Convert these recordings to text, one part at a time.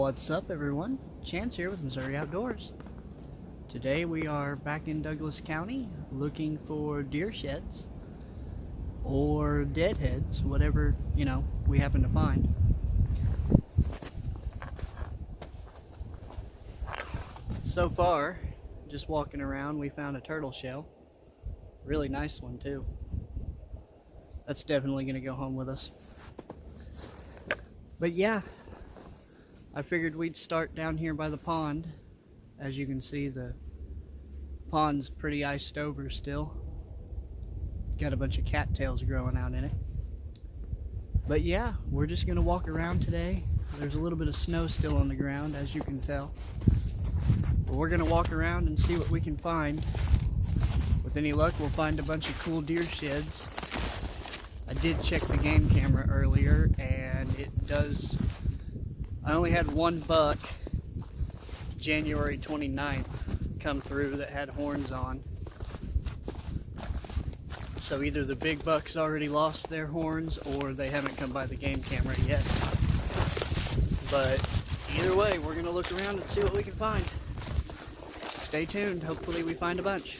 What's up, everyone? Chance here with Missouri Outdoors. Today we are back in Douglas County looking for deer sheds or deadheads, whatever, we happen to find. So far, just walking around, we found a turtle shell. Really nice one too. That's definitely going to go home with us. But yeah, I figured we'd start down here by the pond. As you can see, the pond's pretty iced over still. Got a bunch of cattails growing out in it. But yeah, we're just gonna walk around today. There's a little bit of snow still on the ground, as you can tell. But we're gonna walk around and see what we can find. With any luck, we'll find a bunch of cool deer sheds. I did check the game camera earlier, and it does. I only had one buck January 29th come through that had horns on. So either the big bucks already lost their horns or they haven't come by the game camera yet. But either way, we're going to look around and see what we can find. Stay tuned. Hopefully we find a bunch.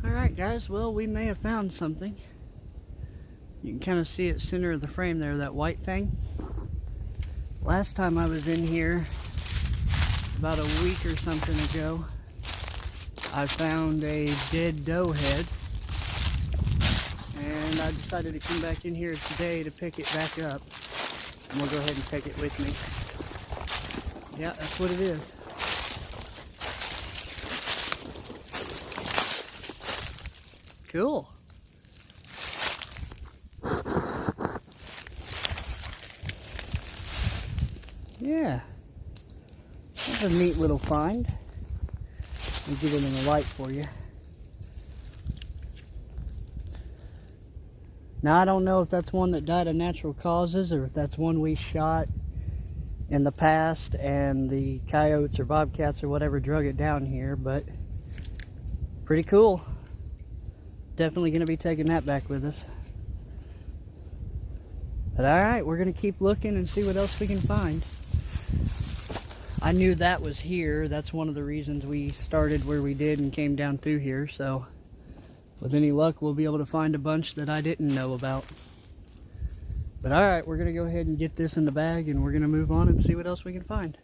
Alright guys, well, we may have found something. You can kind of see it center of the frame there, that white thing. Last time I was in here, about a week or something ago, I found a dead doe head. And I decided to come back in here today to pick it back up. And we'll go ahead and take it with me. Yeah, that's what it is. Cool. Yeah. That's a neat little find. I'll get it in the light for you. Now, I don't know if that's one that died of natural causes or if that's one we shot in the past and the coyotes or bobcats or whatever drug it down here, but pretty cool. Definitely going to be taking that back with us. But alright, we're going to keep looking and see what else we can find. I knew that was here. That's one of the reasons we started where we did and came down through here. So with any luck, we'll be able to find a bunch that I didn't know about. But alright, we're going to go ahead and get this in the bag and we're going to move on and see what else we can find.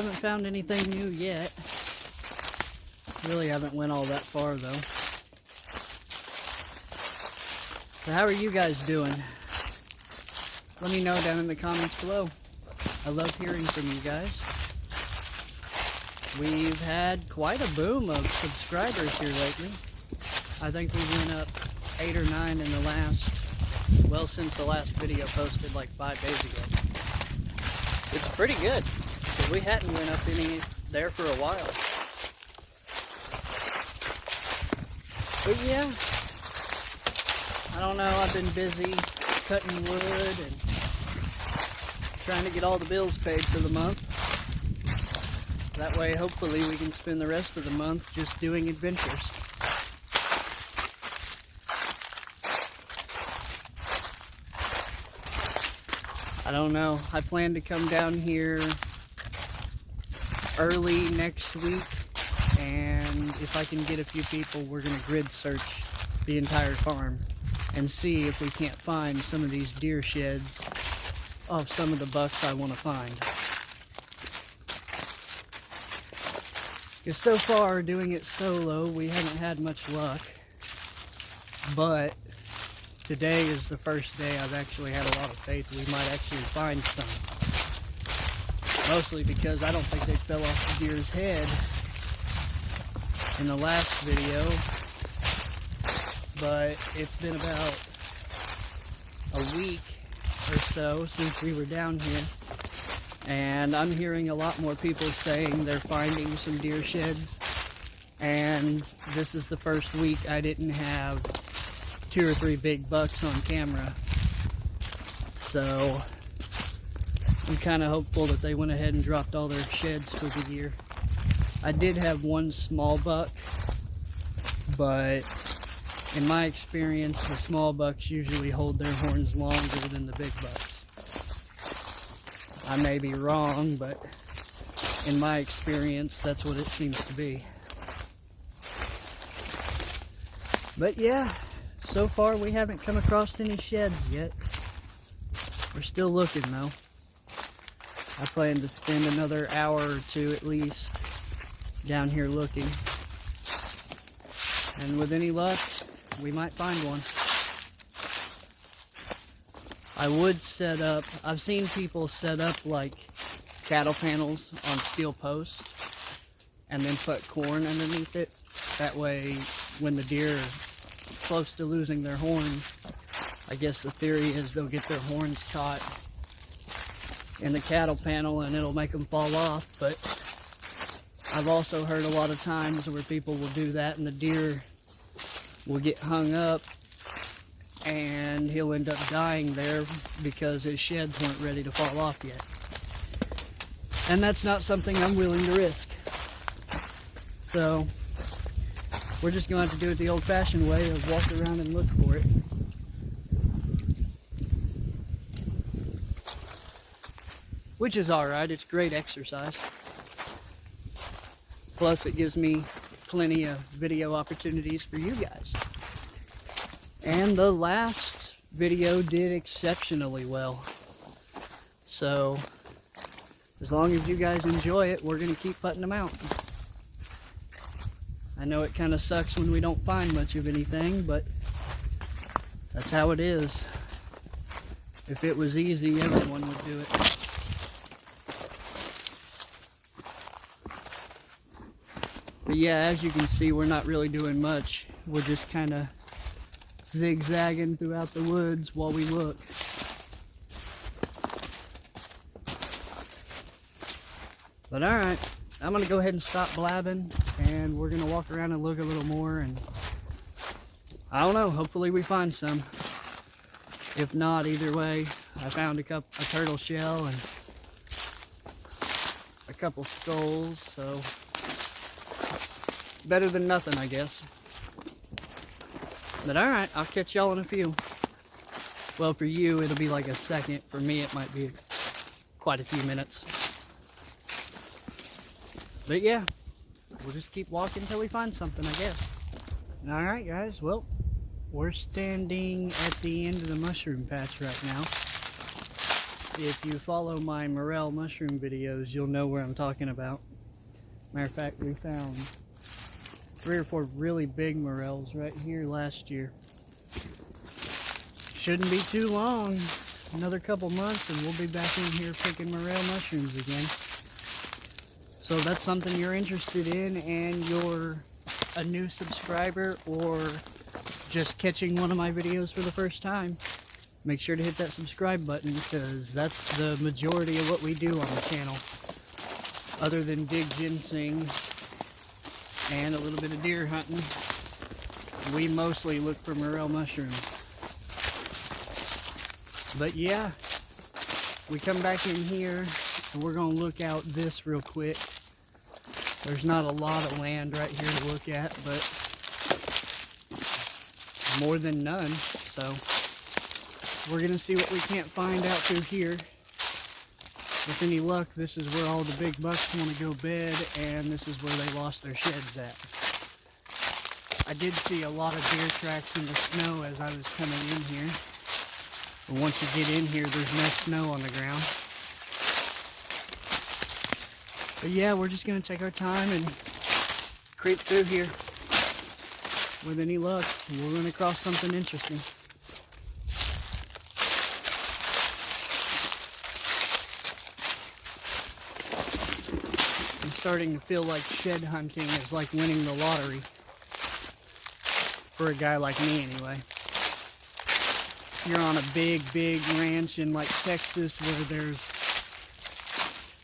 haven't found anything new yet. Really haven't went all that far though. So how are you guys doing? Let me know down in the comments below. I love hearing from you guys. We've had quite a boom of subscribers here lately. I think we went up 8 or 9 in the last, well, since the last video posted like 5 days ago. It's pretty good, because we hadn't went up any there for a while. But yeah, I don't know, I've been busy cutting wood and trying to get all the bills paid for the month. That way, hopefully, we can spend the rest of the month just doing adventures. I don't know. I plan to come down here early next week, and if I can get a few people, we're going to grid search the entire farm and see if we can't find some of these deer sheds of some of the bucks I want to find. Because so far, doing it solo, we haven't had much luck. But today is the first day I've actually had a lot of faith we might actually find some. Mostly because I don't think they fell off the deer's head in the last video. But it's been about a week or so since we were down here. And I'm hearing a lot more people saying they're finding some deer sheds. And this is the first week I didn't have 2 or 3 big bucks on camera. So I'm kind of hopeful that they went ahead and dropped all their sheds for the year. I did have 1 small buck, but in my experience, the small bucks usually hold their horns longer than the big bucks. I may be wrong, but in my experience, that's what it seems to be. But yeah, so far we haven't come across any sheds yet. We're still looking though. I plan to spend another hour or 2 at least down here looking. And with any luck, we might find one. I would set up, I've seen people set up like cattle panels on steel posts and then put corn underneath it. That way, when the deer are close to losing their horns, I guess the theory is they'll get their horns caught in the cattle panel and it'll make them fall off. But I've also heard a lot of times where people will do that and the deer will get hung up and he'll end up dying there because his sheds weren't ready to fall off yet. And that's not something I'm willing to risk. So we're just going to have to do it the old-fashioned way of walk around and look for it. Which is alright, it's great exercise. Plus it gives me plenty of video opportunities for you guys. And the last video did exceptionally well. So, as long as you guys enjoy it, we're going to keep putting them out. I know it kind of sucks when we don't find much of anything, but that's how it is. If it was easy, everyone would do it. But yeah, as you can see, we're not really doing much. We're just kind of zigzagging throughout the woods while we look. But alright, I'm going to go ahead and stop blabbing and we're going to walk around and look a little more, and I don't know, hopefully we find some. If not, either way, I found a turtle shell and a couple skulls, so better than nothing, I guess. But alright, I'll catch y'all in a few. Well, for you, it'll be like a second. For me, it might be quite a few minutes. But yeah, we'll just keep walking until we find something, I guess. Alright, guys, well, we're standing at the end of the mushroom patch right now. If you follow my morel mushroom videos, you'll know where I'm talking about. Matter of fact, we found 3 or 4 really big morels right here last year. Shouldn't be too long, another couple months, and we'll be back in here picking morel mushrooms again. So if that's something you're interested in and you're a new subscriber or just catching one of my videos for the first time, make sure to hit that subscribe button, because that's the majority of what we do on the channel. Other than dig ginseng and a little bit of deer hunting, we mostly look for morel mushrooms. But yeah, we come back in here and we're going to look out this real quick. There's not a lot of land right here to look at, but more than none. So we're going to see what we can't find out through here. With any luck, this is where all the big bucks want to go bed, and this is where they lost their sheds at. I did see a lot of deer tracks in the snow as I was coming in here. But once you get in here, there's no snow on the ground. But yeah, we're just going to take our time and creep through here. With any luck, we'll run across something interesting. I'm starting to feel like shed hunting is like winning the lottery. For a guy like me, anyway. You're on a big ranch in like Texas where there's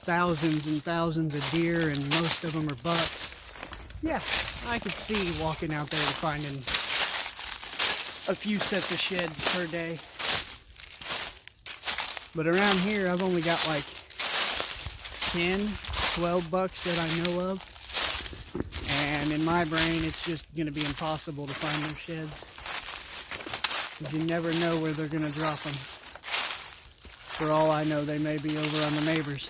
thousands and thousands of deer and most of them are bucks. Yeah, I could see walking out there and finding a few sets of sheds per day. But around here, I've only got like 10, 12 bucks that I know of. And in my brain, it's just going to be impossible to find them sheds. Because you never know where they're going to drop them. For all I know, they may be over on the neighbors.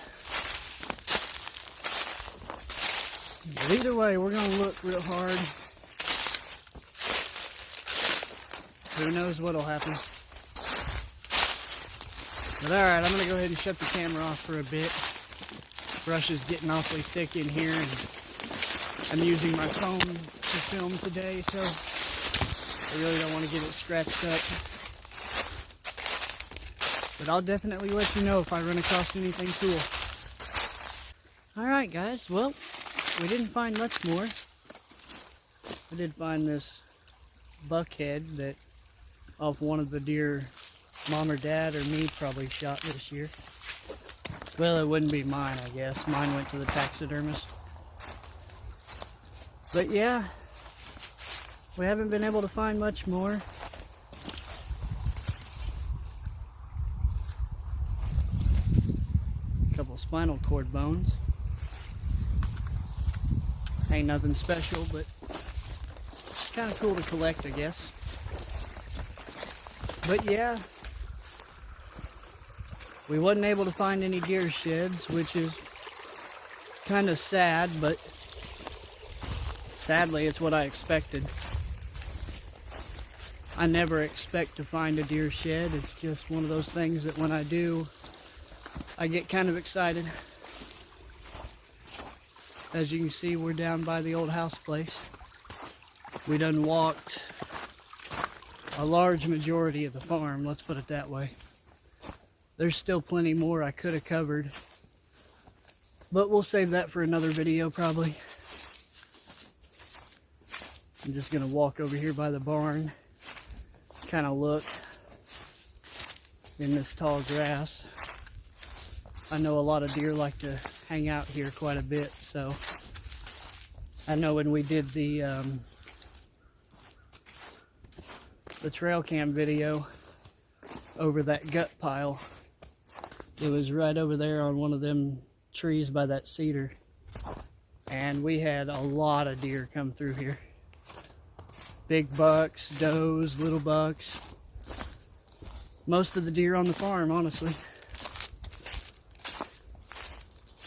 But either way, we're going to look real hard. Who knows what'll happen. But alright, I'm going to go ahead and shut the camera off for a bit. Brush is getting awfully thick in here, and I'm using my phone to film today, so I really don't want to get it scratched up. But I'll definitely let you know if I run across anything cool. Alright guys, well, we didn't find much more. I did find this buckhead that off one of the deer Mom or Dad or me probably shot this year. Well, it wouldn't be mine, I guess. Mine went to the taxidermist. But yeah, we haven't been able to find much more. A couple spinal cord bones. Ain't nothing special, but it's kind of cool to collect, I guess. But yeah, we wasn't able to find any deer sheds, which is kind of sad, but sadly it's what I expected. I never expect to find a deer shed. It's just one of those things that when I do, I get kind of excited. As you can see, we're down by the old house place. We done walked a large majority of the farm, let's put it that way. There's still plenty more I could have covered, but we'll save that for another video probably. I'm just gonna walk over here by the barn, kind of look in this tall grass. I know a lot of deer like to hang out here quite a bit, so I know when we did the trail cam video over that gut pile, it was right over there on one of them trees by that cedar, and we had a lot of deer come through here. Big bucks, does, little bucks, most of the deer on the farm, honestly.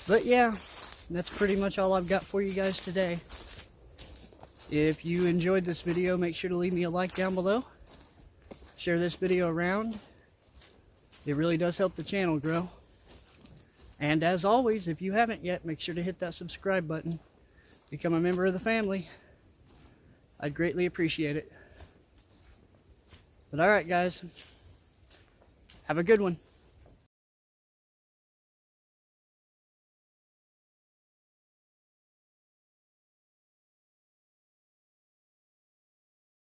But yeah, that's pretty much all I've got for you guys today. If you enjoyed this video, make sure to leave me a like down below. Share this video around. It really does help the channel grow. And as always, if you haven't yet, make sure to hit that subscribe button. Become a member of the family. I'd greatly appreciate it. But alright guys, have a good one.